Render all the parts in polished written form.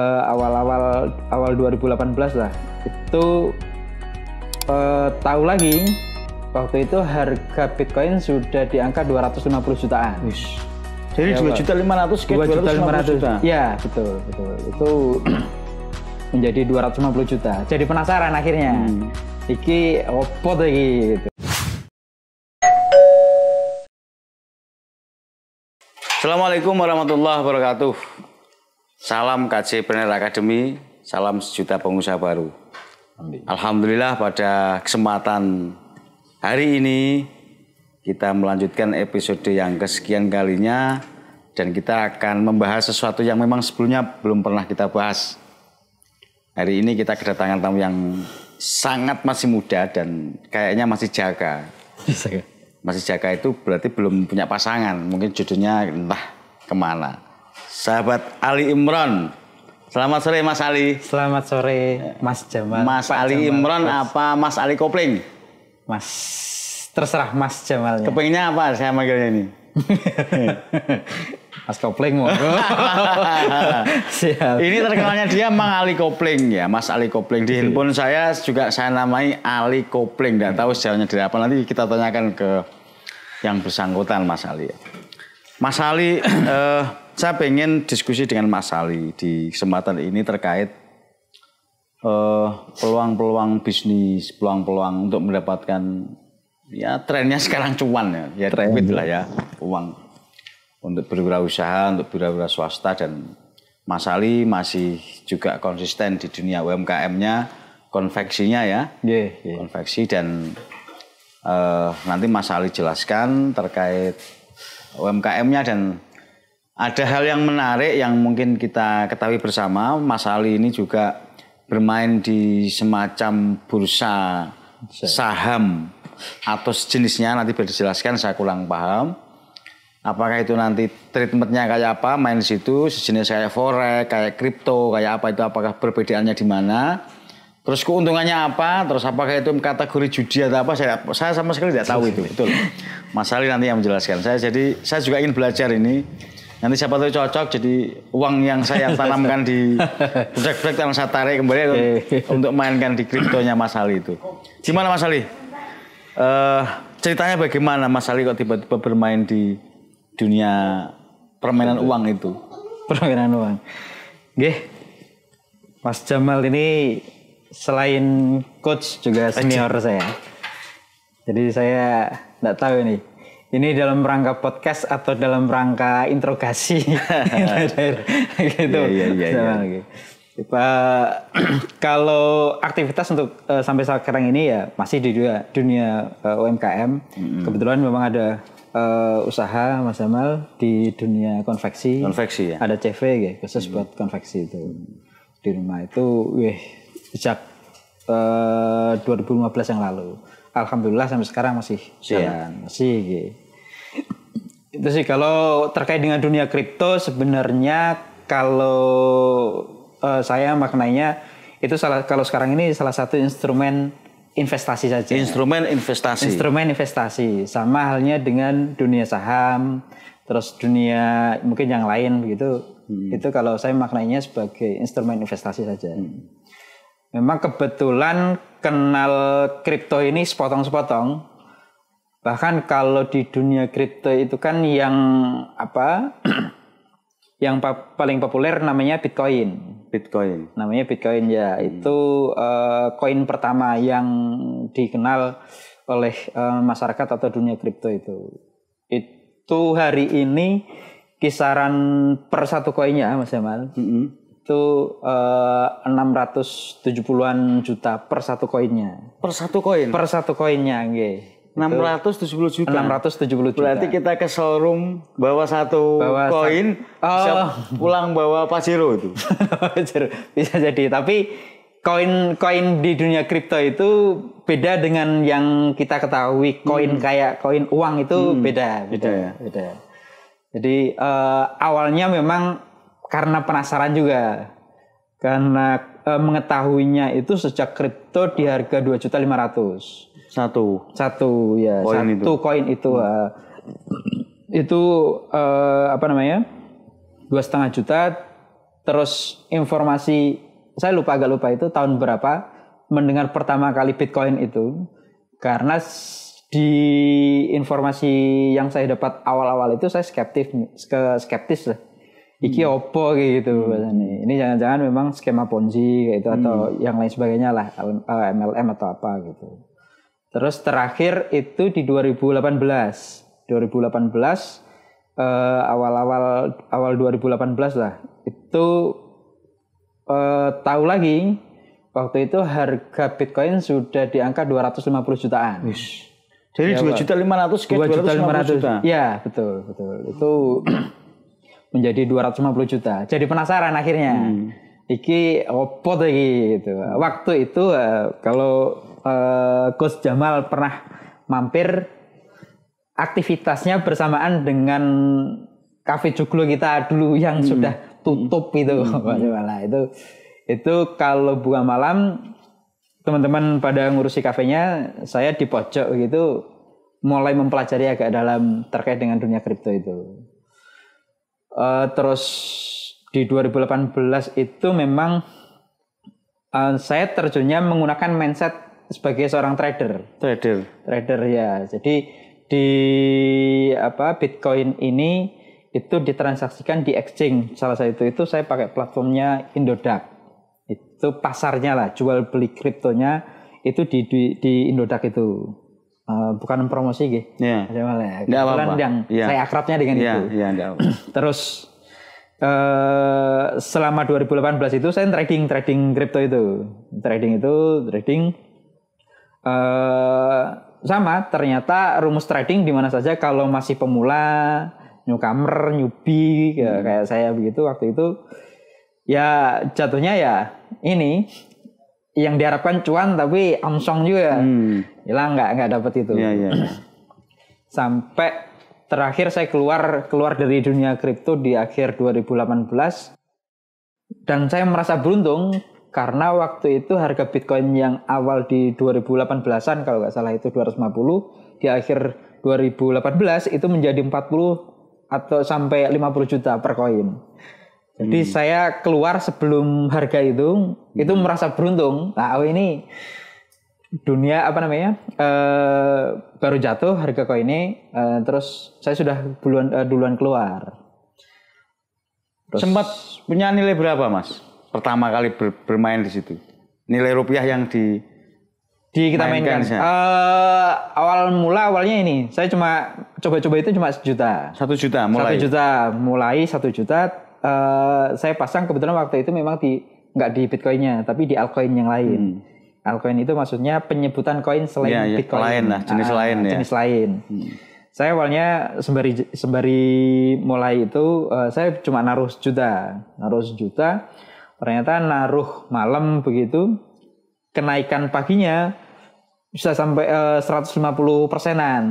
awal 2018 lah itu tahu lagi waktu itu harga Bitcoin sudah di angka 250 jutaan. Jadi ya, 2.500.000 ke 250 juta. Ya betul. Itu menjadi 250 juta. Jadi penasaran akhirnya. Iki opo tuh iki gitu. Assalamualaikum warahmatullahi wabarakatuh. Salam KJ Academy, salam sejuta pengusaha baru. Alhamdulillah pada kesempatan hari ini kita melanjutkan episode yang kesekian kalinya dan kita akan membahas sesuatu yang memang sebelumnya belum pernah kita bahas. Hari ini kita kedatangan tamu yang sangat masih muda dan kayaknya masih jaga. Masih jaga itu berarti belum punya pasangan, mungkin jodohnya entah kemana. Sahabat Ali Imron, selamat sore Mas Ali. Selamat sore Mas Jamal. Mas Pak Ali Jamal, Imron apa Mas Ali Kopling? Mas, terserah Mas Jamalnya. Kepengennya apa saya manggilnya ini? Mas Kopling mau. Siap. Ini terkenalnya dia Mang Ali Kopling ya, Mas Ali Kopling. Di handphone saya juga saya namai Ali Kopling. Tidak tahu sejarahnya dari apa, nanti kita tanyakan ke yang bersangkutan Mas Ali. Mas Ali, saya pengen diskusi dengan Mas Ali di kesempatan ini terkait peluang-peluang bisnis, peluang-peluang untuk mendapatkan ya trennya sekarang cuan ya duit lah ya, uang untuk berwirausaha, untuk berwirausaha swasta, dan Mas Ali masih juga konsisten di dunia UMKM-nya, konveksinya ya, konveksi, dan nanti Mas Ali jelaskan terkait UMKM-nya. Dan ada hal yang menarik yang mungkin kita ketahui bersama, Mas Ali ini juga bermain di semacam bursa saham atau sejenisnya, nanti biar dijelaskan, saya kurang paham. Apakah itu nanti treatmentnya kayak apa, main di situ, sejenis kayak forex, kayak kripto, kayak apa itu, apakah perbedaannya di mana, terus keuntungannya apa, terus apakah itu kategori judi atau apa, saya sama sekali tidak tahu itu. Betul. Mas Ali nanti yang menjelaskan. Saya juga ingin belajar ini. Nanti siapa tahu cocok, jadi uang yang saya tanamkan di proyek-proyek yang saya tarik kembali untuk mainkan di kriptonya Mas Ali itu. Gimana Mas Ali? Ceritanya bagaimana Mas Ali kok tiba-tiba bermain di dunia permainan uang itu? Permainan uang. Nggih. Mas Jamal ini selain coach juga senior saya. Jadi saya enggak tahu ini. Ini dalam rangka podcast atau dalam rangka interogasi. Gitu. Iya. Kalau aktivitas untuk sampai saat sekarang ini ya masih di dunia UMKM. Kebetulan memang ada usaha Mas Jamal di dunia konveksi ya? Ada CV ya, khusus buat konveksi itu. Di rumah itu sejak 2015 yang lalu. Alhamdulillah sampai sekarang masih jalan, masih itu sih. Kalau terkait dengan dunia kripto, sebenarnya kalau saya maknanya itu kalau sekarang ini salah satu instrumen investasi saja. Instrumen investasi. Sama halnya dengan dunia saham, terus dunia mungkin yang lain begitu. Itu kalau saya maknanya sebagai instrumen investasi saja. Memang kebetulan kenal kripto ini sepotong-sepotong. Bahkan kalau di dunia kripto itu kan yang yang paling populer namanya Bitcoin. Namanya Bitcoin ya. Itu koin pertama yang dikenal oleh masyarakat atau dunia kripto itu. Itu hari ini kisaran per satu koinnya Mas Jamal. Itu 670-an juta per satu koinnya. Per satu koinnya nggih. 670 juta. 670 juta. Berarti kita ke showroom bawa satu koin, bisa pulang bawa Pajero itu. Bisa jadi, tapi koin di dunia kripto itu beda dengan yang kita ketahui. Koin kayak koin uang itu beda. Jadi awalnya memang karena penasaran juga. Karena mengetahuinya itu sejak kripto di harga 2.500.000. Satu koin itu itu 2,5 juta Terus informasi, saya agak lupa itu tahun berapa mendengar pertama kali Bitcoin itu. Karena di informasi yang saya dapat awal-awal itu saya skeptis lah. Iki opo kayak gitu. Ini jangan-jangan memang skema Ponzi kayak itu atau yang lain sebagainya lah, MLM atau apa gitu. Terus terakhir itu di 2018 awal 2018 lah itu tahu lagi waktu itu harga Bitcoin sudah di angka 250 jutaan. Jadi 2.500.000 ke 250 juta. Iya, betul. Itu menjadi 250 juta. Jadi penasaran akhirnya. Iki opo iki gitu. Waktu itu kalau Coach Jamal pernah mampir aktivitasnya bersamaan dengan Cafe Joglo kita dulu yang sudah tutup itu. Itu kalau buka malam teman-teman pada ngurusi kafenya, saya di pojok gitu mulai mempelajari agak dalam terkait dengan dunia kripto itu. Terus di 2018 itu memang saya terjunnya menggunakan mindset sebagai seorang trader ya. Jadi di Bitcoin ini itu ditransaksikan di exchange. Salah satu itu saya pakai platformnya Indodax. Itu pasarnya lah, jual beli kriptonya itu di Indodax itu. Bukan promosi gitu. Iya. Kebetulan yang saya akrabnya dengan itu. Terus selama 2018 itu saya trading kripto itu. Trading sama ternyata rumus trading di mana saja kalau masih pemula, newcomer, newbie kayak saya begitu waktu itu ya jatuhnya ya ini yang diharapkan cuan tapi omsong juga. Hilang nggak dapat itu. Sampai terakhir saya keluar dari dunia kripto di akhir 2018 dan saya merasa beruntung karena waktu itu harga Bitcoin yang awal di 2018-an kalau nggak salah itu 250 di akhir 2018 itu menjadi 40 atau sampai 50 juta per koin. Jadi saya keluar sebelum harga itu merasa beruntung. Nah ini dunia baru jatuh harga koinnya, terus saya sudah duluan keluar. Terus, sempat punya nilai berapa Mas? Pertama kali bermain di situ. Nilai rupiah yang kita mainkan. Awalnya ini saya cuma coba-coba itu cuma 1 juta. 1 juta mulai. 1 juta. Saya pasang kebetulan waktu itu memang nggak di Bitcoinnya, tapi di altcoin yang lain. Altcoin itu maksudnya penyebutan koin selain Bitcoin. Lain lah, jenis lain ya. Jenis lain. Saya awalnya sembari mulai itu saya cuma naruh 1 juta. Ternyata naruh malam begitu, kenaikan paginya bisa sampai 150%-an.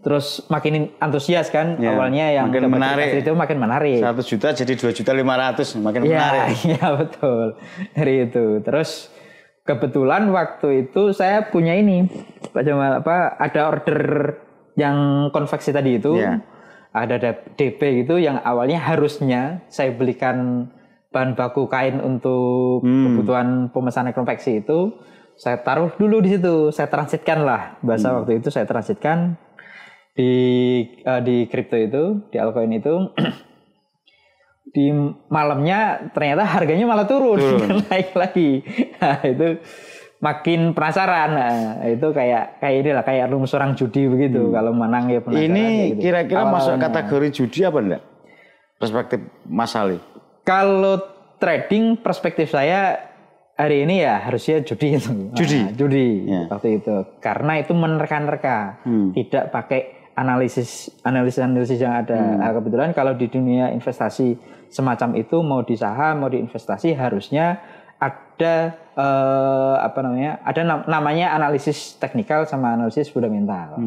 Terus makin antusias kan awalnya yang makin menarik itu makin menarik. 1 juta jadi 2.500.000 makin menarik. Iya betul. Dari itu. Terus kebetulan waktu itu saya punya ini Pak Jamal ada order yang konveksi tadi itu. Ada DP gitu yang awalnya harusnya saya belikan bahan baku kain untuk kebutuhan pemesanan konveksi itu saya taruh dulu di situ, saya transitkan lah bahasa waktu itu saya transitkan di kripto itu, di altcoin itu. Di malamnya ternyata harganya malah turun. Naik lagi. Nah, itu makin penasaran. Nah, itu kayak rumus orang judi begitu. Kalau menang ya penasaran. Ini gitu. Kira-kira masuk kategori judi apa enggak? Perspektif Mas Ali. Kalau trading perspektif saya hari ini ya harusnya judi itu. Judi waktu itu. Karena itu menerka-nerka. Tidak pakai analisis yang ada. Nah, kebetulan kalau di dunia investasi semacam itu mau di saham mau di investasi harusnya ada ada namanya analisis teknikal sama analisis fundamental.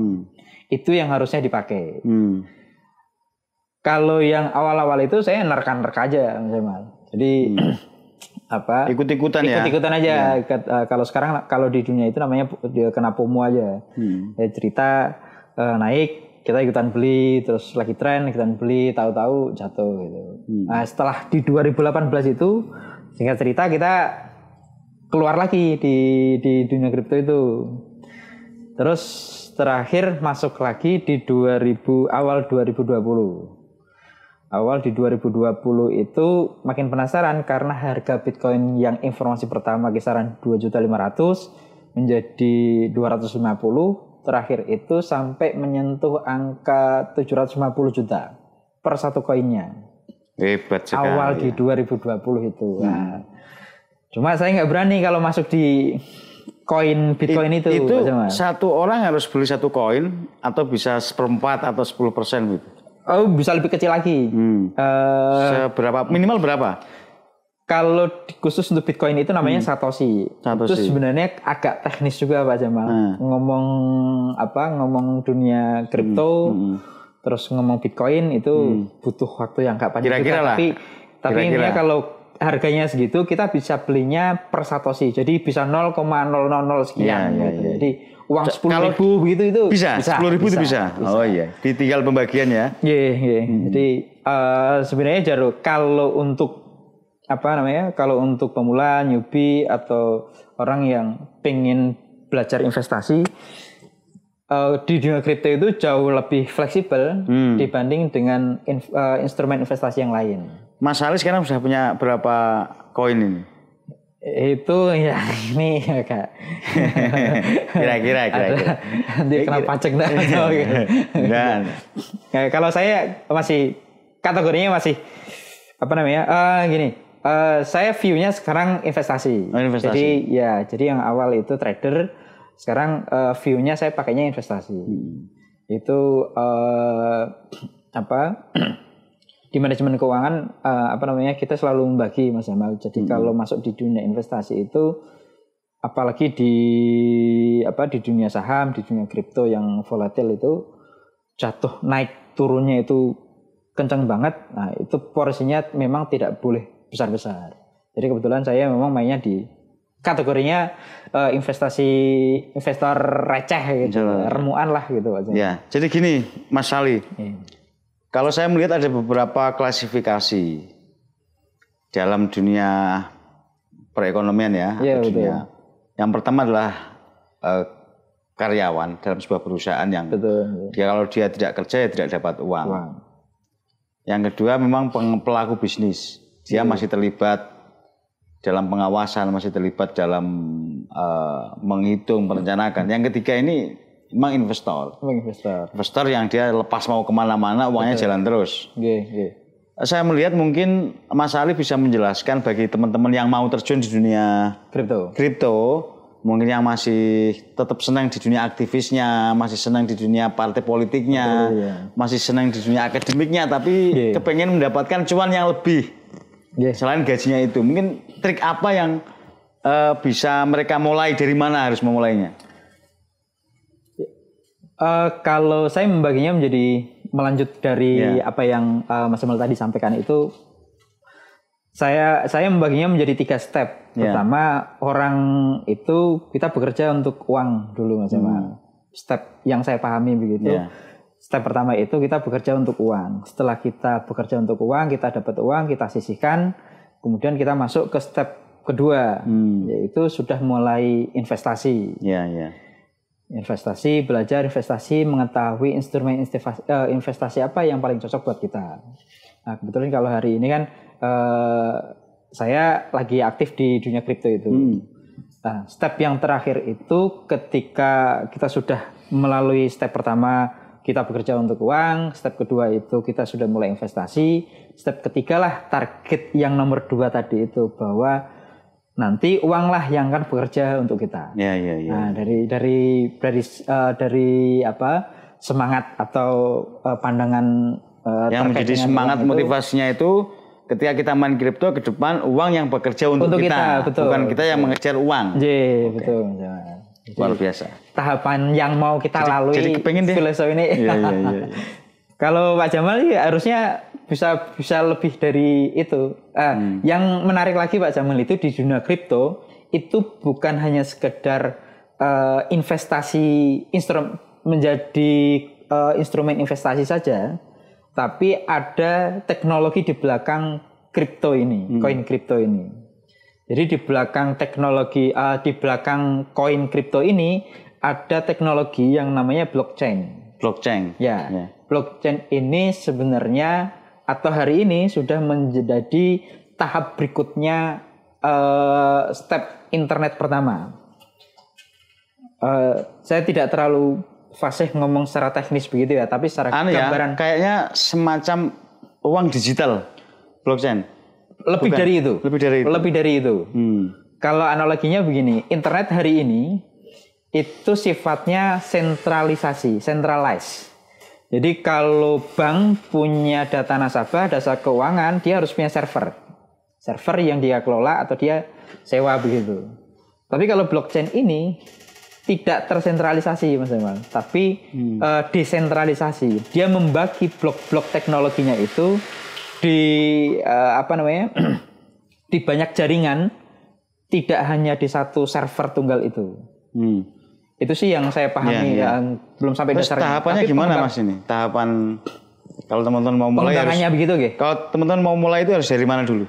Itu yang harusnya dipakai. Kalau yang awal-awal itu saya nerka-nerka aja Mas. Jadi ikut-ikutan aja. Kalau sekarang kalau di dunia itu namanya dia kena FOMO aja. Cerita naik kita ikutan beli, terus lagi tren ikutan beli, tahu-tahu jatuh gitu. Nah, setelah di 2018 itu, singkat cerita kita keluar lagi di dunia kripto itu. Terus terakhir masuk lagi di awal 2020. Awal di 2020 itu makin penasaran karena harga Bitcoin yang informasi pertama kisaran 2.500.000 menjadi 250, terakhir itu sampai menyentuh angka 750 juta per satu koinnya. Hebat sekali. Awal di 2020 itu. Nah, cuma saya nggak berani kalau masuk di koin Bitcoin itu. Itu satu orang harus beli satu koin atau bisa 1/4 atau 10% gitu? Oh, bisa lebih kecil lagi. Seberapa? Minimal berapa? Kalau khusus untuk Bitcoin itu namanya Satoshi. Itu sebenarnya agak teknis juga Pak Jamal. Ngomong dunia kripto, terus ngomong Bitcoin itu butuh waktu yang agak panjang juga. Tapi ini kalau harganya segitu kita bisa belinya per Satoshi. Jadi bisa 0,000 sekian gitu. Jadi uang 10.000 begitu itu bisa. 10.000 itu bisa. Oh iya. Ditinggal pembagian ya. Iya. Jadi sebenarnya kalau untuk kalau untuk pemula, newbie atau orang yang pengen belajar investasi di dunia kripto itu jauh lebih fleksibel dibanding dengan instrumen investasi yang lain. Mas Ali sekarang sudah punya berapa koin ini? Itu ya ini ya Kak. Kira-kira. Nanti kena pajak dah. Kalau saya masih kategorinya masih gini. Saya view-nya sekarang investasi. Jadi yang awal itu trader, sekarang view-nya saya pakainya investasi. Itu di manajemen keuangan kita selalu membagi Mas Jamal. Jadi kalau masuk di dunia investasi itu apalagi di dunia saham, di dunia kripto yang volatil itu jatuh naik turunnya itu kencang banget. Nah, itu porsinya memang tidak boleh besar-besar. Jadi kebetulan saya memang mainnya di kategorinya investor receh gitu, remuan lah gitu aja. Ya, jadi gini Mas Ali. Kalau saya melihat ada beberapa klasifikasi dalam dunia perekonomian ya. Dunia. Yang pertama adalah karyawan dalam sebuah perusahaan yang kalau dia tidak kerja ya tidak dapat uang. Yang kedua memang pelaku bisnis. Dia masih terlibat dalam pengawasan, masih terlibat dalam menghitung, merencanakan. Yang ketiga ini memang investor. Investor yang dia lepas mau kemana-mana, uangnya jalan terus. Saya melihat mungkin Mas Ali bisa menjelaskan bagi teman-teman yang mau terjun di dunia kripto, mungkin yang masih tetap senang di dunia aktivisnya, masih senang di dunia partai politiknya, masih senang di dunia akademiknya, tapi kepengen mendapatkan cuan yang lebih. Selain gajinya itu, mungkin trik apa yang bisa mereka mulai, dari mana harus memulainya? Kalau saya membaginya menjadi melanjut dari apa yang Mas Jamal tadi sampaikan itu, saya membaginya menjadi 3 step. Pertama, orang itu kita bekerja untuk uang dulu Mas Jamal. Step yang saya pahami begitu. Step pertama itu kita bekerja untuk uang. Setelah kita bekerja untuk uang, kita dapat uang, kita sisihkan. Kemudian kita masuk ke step kedua, yaitu sudah mulai investasi. Investasi, belajar investasi, mengetahui instrumen investasi apa yang paling cocok buat kita. Nah, kebetulan kalau hari ini kan saya lagi aktif di dunia kripto itu. Nah, step yang terakhir itu ketika kita sudah melalui step pertama, kita bekerja untuk uang, step kedua itu kita sudah mulai investasi, step ketiga lah target yang nomor 2 tadi itu, bahwa nanti uanglah yang akan bekerja untuk kita. Nah, dari semangat atau pandangan yang menjadi semangat motivasinya itu ketika kita main kripto ke depan, uang yang bekerja untuk kita, bukan kita yang mengejar uang. Betul. Luar biasa. Tahapan yang mau kita lalui jadi kepengen deh filosofi ini. Kalau Pak Jamal ya harusnya bisa lebih dari itu. Yang menarik lagi Pak Jamal itu di dunia kripto itu bukan hanya sekedar investasi instrumen menjadi instrumen investasi saja, tapi ada teknologi di belakang kripto ini, koin kripto ini. Jadi di belakang teknologi, di belakang koin kripto ini ada teknologi yang namanya blockchain. Blockchain. Ya. Blockchain ini sebenarnya atau hari ini sudah menjadi tahap berikutnya step internet pertama. Saya tidak terlalu fasih ngomong secara teknis begitu ya, tapi secara gambaran kayaknya semacam uang digital blockchain. Lebih dari itu. Lebih dari itu. Kalau analoginya begini, internet hari ini itu sifatnya centralized. Jadi kalau bank punya data nasabah, data keuangan, dia harus punya server yang dia kelola atau dia sewa begitu. Tapi kalau blockchain ini tidak tersentralisasi, Mas Jamal, tapi desentralisasi. Dia membagi blok-blok teknologinya itu di di banyak jaringan, tidak hanya di satu server tunggal itu. Itu sih yang saya pahami, yang belum sampai dasarnya. Tahapannya gimana Mas ini? Tahapan kalau teman-teman mau mulai harus, begitu, kalau teman-teman mau mulai itu harus dari mana dulu?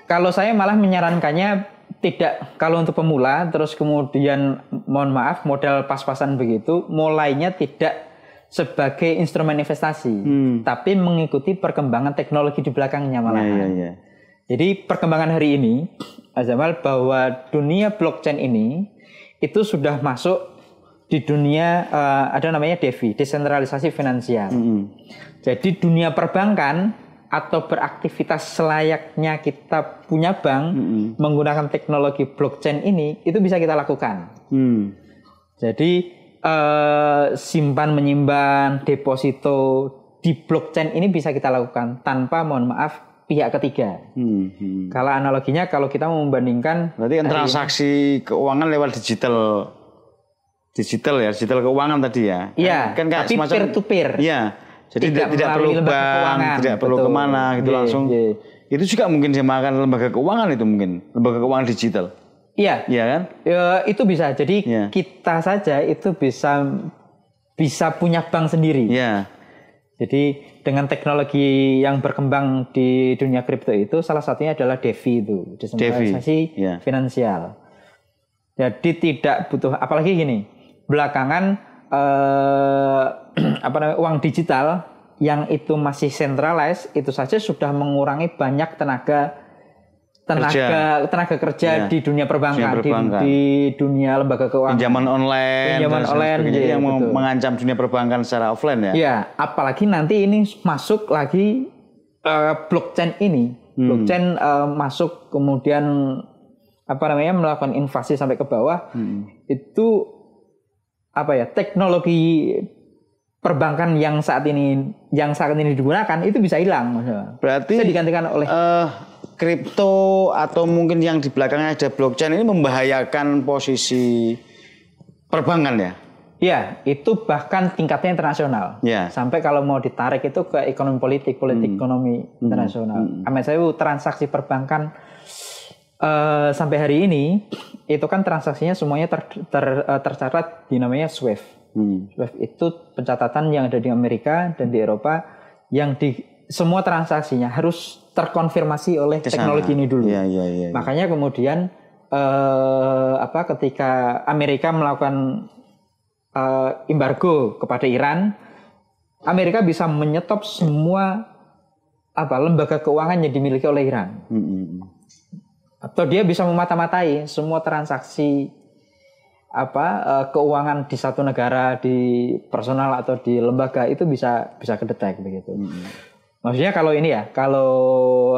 Kalau saya malah menyarankannya tidak, kalau untuk pemula, terus kemudian mohon maaf modal pas-pasan begitu, mulainya tidak sebagai instrumen investasi, tapi mengikuti perkembangan teknologi di belakangnya malah. Jadi perkembangan hari ini, Jamal, bahwa dunia blockchain ini itu sudah masuk di dunia ada namanya DeFi, desentralisasi finansial. Jadi dunia perbankan atau beraktivitas selayaknya kita punya bank menggunakan teknologi blockchain ini, itu bisa kita lakukan. Jadi simpan menyimpan deposito di blockchain ini bisa kita lakukan tanpa mohon maaf pihak ketiga. Kalau analoginya kalau kita membandingkan, berarti kan transaksi keuangan lewat digital ya, digital keuangan tadi ya. Iya, kan tapi peer to peer. Iya. Jadi tidak perlu bank, tidak perlu kemana gitu langsung. Itu juga mungkin dimakan lembaga keuangan itu mungkin, lembaga keuangan digital. Iya. Iya kan? Itu bisa. Jadi kita saja itu bisa punya bank sendiri. Iya. Jadi dengan teknologi yang berkembang di dunia kripto itu salah satunya adalah DeFi itu, desentralisasi finansial. Jadi tidak butuh, apalagi gini, belakangan uang digital yang itu masih centralized itu saja sudah mengurangi banyak tenaga kerja di dunia perbankan, di dunia lembaga keuangan, pinjaman online yang mengancam dunia perbankan secara offline ya. Ya, apalagi nanti ini masuk lagi blockchain ini, blockchain masuk kemudian melakukan invasi sampai ke bawah, itu teknologi perbankan yang saat ini digunakan itu bisa hilang, berarti bisa digantikan oleh kripto atau mungkin yang di belakangnya ada blockchain ini membahayakan posisi perbankan ya? Ya, itu bahkan tingkatnya internasional. Sampai kalau mau ditarik itu ke ekonomi politik ekonomi internasional. Saya transaksi perbankan sampai hari ini itu kan transaksinya semuanya tercatat di namanya SWIFT. SWIFT itu pencatatan yang ada di Amerika dan di Eropa yang semua transaksinya harus terkonfirmasi oleh teknologi ini dulu. Makanya kemudian ketika Amerika melakukan embargo kepada Iran, Amerika bisa menyetop semua lembaga keuangan yang dimiliki oleh Iran. Atau dia bisa memata-matai semua transaksi keuangan di satu negara, di personal atau di lembaga itu bisa kedetek begitu. Maksudnya kalau ini ya, kalau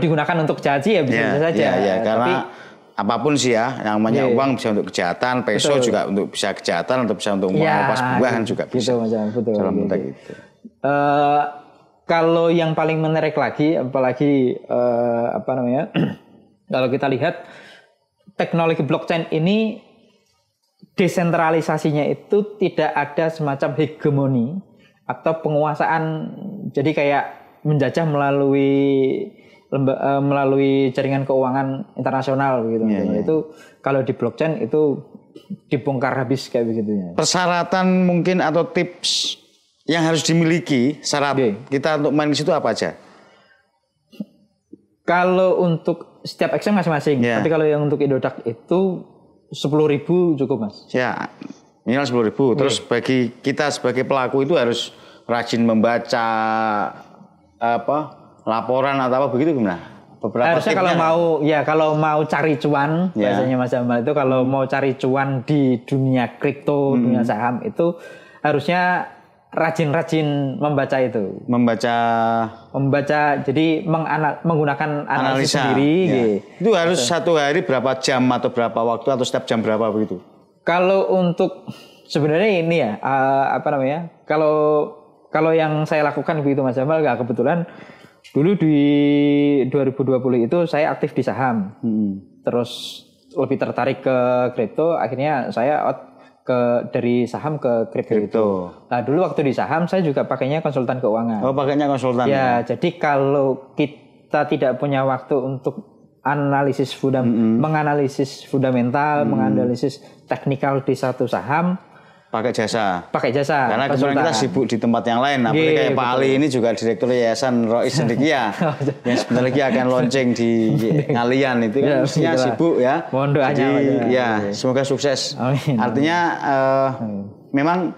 digunakan untuk jahat ya bisa saja. Karena apapun sih ya, yang namanya uang bisa untuk kejahatan, peso juga untuk bisa kejahatan atau bisa untuk mengupas buahan juga bisa. Betul. Dalam konteks itu. Kalau yang paling menarik lagi, apalagi kalau kita lihat teknologi blockchain ini desentralisasinya itu tidak ada semacam hegemoni atau penguasaan, jadi kayak menjajah melalui jaringan keuangan internasional begitu. Itu kalau di blockchain itu dibongkar habis kayak begitu ya. Persyaratan mungkin atau tips yang harus dimiliki syarat kita untuk main di situ apa aja? Kalau untuk setiap exam masing-masing, tapi kalau yang untuk Indodax itu 10.000 cukup Mas. Ya, minimal 10.000. Terus bagi kita sebagai pelaku itu harus rajin membaca laporan atau apa begitu gimana? Harusnya kalau mau cari cuan, biasanya Mas Jamal itu kalau mau cari cuan di dunia kripto, dunia saham itu harusnya rajin-rajin membaca itu. Membaca jadi menggunakan analisa sendiri. Itu harus satu hari berapa jam atau berapa waktu atau setiap jam berapa begitu? Kalau untuk sebenarnya ini ya kalau yang saya lakukan begitu Mas Jamal, nggak kebetulan. Dulu di 2020 itu saya aktif di saham, terus lebih tertarik ke kripto, akhirnya saya dari saham ke kripto. Nah dulu waktu di saham saya juga pakainya konsultan keuangan. Oh pakainya konsultan? Ya, jadi kalau kita tidak punya waktu untuk menganalisis fundamental, menganalisis teknikal di satu saham, pakai jasa. Karena kemudian kita sibuk di tempat yang lain. Apalagi kayak Pak Ali ini juga direktur Yayasan Rois Cendekia yang sebentar lagi akan launching di Ngalian itu kan mestinya sibuk ya. Mohon doanya. Jadi semoga sukses. Amin. Artinya memang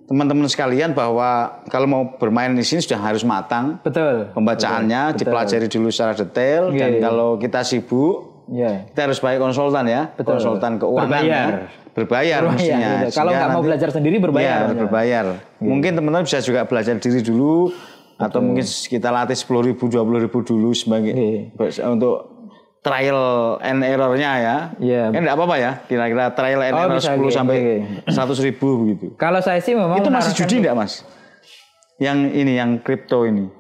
teman-teman sekalian bahwa kalau mau bermain di sini sudah harus matang. Betul. Pembacaannya dipelajari dulu secara detail dan kalau kita sibuk kita harus pakai konsultan ya. Betul. Konsultan keuangan. Berbayar mestinya. Kalau nggak mau belajar sendiri berbayar. Berbayar. Mungkin teman-teman bisa juga belajar diri dulu atau mungkin kita latih 10.000, 20.000 dulu sebagai untuk trial and error-nya ya. Kan enggak apa-apa ya. Kira-kira trial and error 10 sampai 100.000 begitu. Kalau saya sih memang itu masih judi enggak, Mas? Yang kripto ini.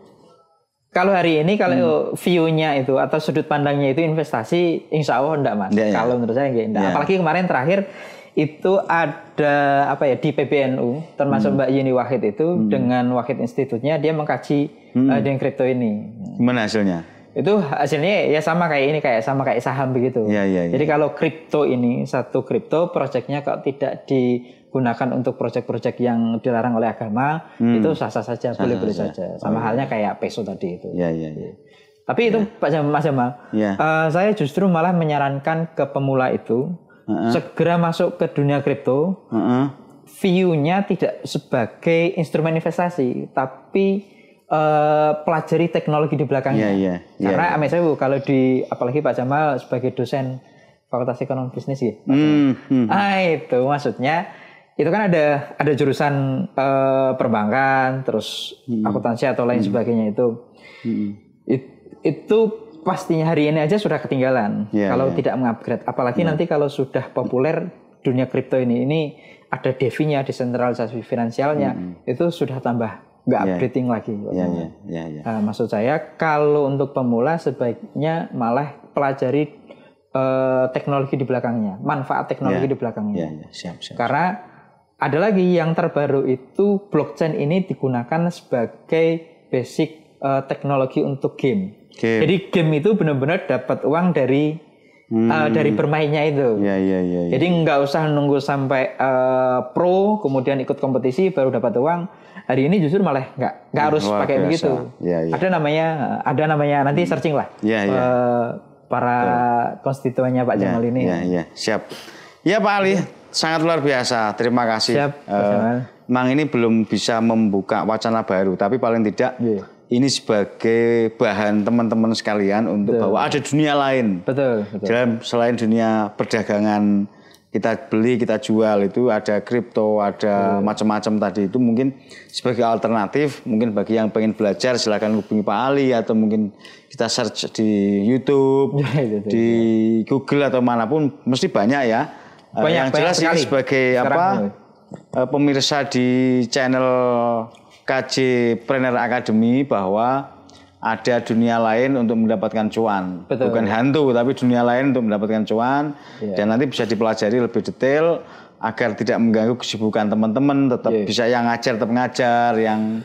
Kalau hari ini kalau view-nya itu atau sudut pandangnya itu investasi, insya Allah enggak Mas. Kalau menurut saya enggak. Apalagi kemarin terakhir itu ada di PBNU termasuk Mbak Yeni Wahid itu dengan Wahid Institutnya dia mengkaji dengan kripto ini. Gimana hasilnya? Itu hasilnya ya sama kayak saham begitu. Jadi kalau kripto ini satu kripto proyeknya kok tidak digunakan untuk proyek-proyek yang dilarang oleh agama, itu sah-sah saja, boleh-boleh saja. Sama halnya kayak peso tadi itu. Tapi itu Pak Mas Jamal, saya justru malah menyarankan ke pemula itu segera masuk ke dunia kripto. View-nya tidak sebagai instrumen investasi, tapi pelajari teknologi di belakangnya. Karena saya kalau apalagi Pak Jamal sebagai dosen Fakultas Ekonomi Bisnis ya. Itu maksudnya itu kan ada jurusan perbankan, terus akuntansi atau lain sebagainya itu. Itu pastinya hari ini aja sudah ketinggalan kalau tidak mengupgrade. Apalagi nanti kalau sudah populer dunia kripto ini ada DeFi-nya, desentralisasi finansialnya, itu sudah tambah nggak upgrading lagi. Maksud saya kalau untuk pemula sebaiknya malah pelajari teknologi di belakangnya, manfaat teknologi di belakangnya. Siap. Karena ada lagi yang terbaru itu blockchain ini digunakan sebagai basic teknologi untuk game. Jadi game itu benar-benar dapat uang dari bermainnya itu. Jadi nggak usah nunggu sampai pro kemudian ikut kompetisi baru dapat uang. Hari ini justru malah nggak harus pakai begitu. Ada namanya nanti searching lah. Para konstituennya Pak Jamal ini. Siap. Ya Pak Ali, sangat luar biasa. Terima kasih. Siap. Memang ini belum bisa membuka wacana baru, tapi paling tidak ini sebagai bahan teman-teman sekalian untuk bahwa ada dunia lain. Betul. Selain dunia perdagangan kita beli, kita jual itu ada kripto, ada macam-macam tadi itu mungkin sebagai alternatif. Mungkin bagi yang pengen belajar silakan hubungi Pak Ali atau mungkin kita search di YouTube, di Google atau manapun mesti banyak ya. Yang jelas ini sebagai pemirsa di channel KJ Trainer Academy bahwa ada dunia lain untuk mendapatkan cuan. Bukan hantu tapi dunia lain untuk mendapatkan cuan dan nanti bisa dipelajari lebih detail agar tidak mengganggu kesibukan teman-teman, tetap bisa yang ngajar tetap ngajar, yang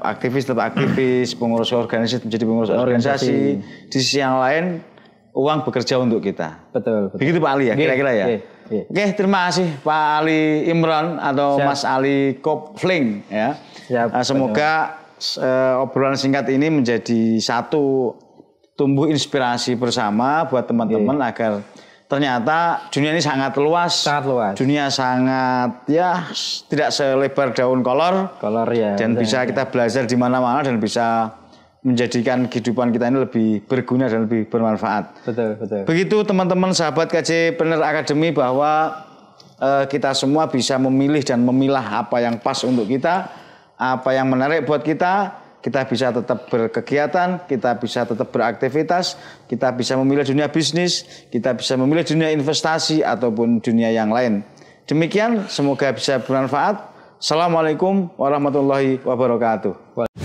aktivis tetap aktivis, pengurus organisasi menjadi pengurus organisasi. Di sisi yang lain uang bekerja untuk kita. Betul. Begitu Pak Ali ya kira-kira ya. Iya. Oke, terima kasih Pak Ali Imron atau Siap. Mas Ali Kopling ya. Siap. Semoga obrolan singkat ini menjadi satu tumbuh inspirasi bersama buat teman-teman agar ternyata dunia ini sangat luas. Sangat luas. Dunia sangat ya tidak selebar daun kolor. Kolor ya. Dan bisa kita belajar di mana-mana dan bisa menjadikan kehidupan kita ini lebih berguna dan lebih bermanfaat. Betul, betul. Begitu teman-teman sahabat KJ Planner Academy bahwa kita semua bisa memilih dan memilah apa yang pas untuk kita, apa yang menarik buat kita. Kita bisa tetap berkegiatan, kita bisa tetap beraktivitas, kita bisa memilih dunia bisnis, kita bisa memilih dunia investasi ataupun dunia yang lain. Demikian, semoga bisa bermanfaat. Assalamualaikum warahmatullahi wabarakatuh.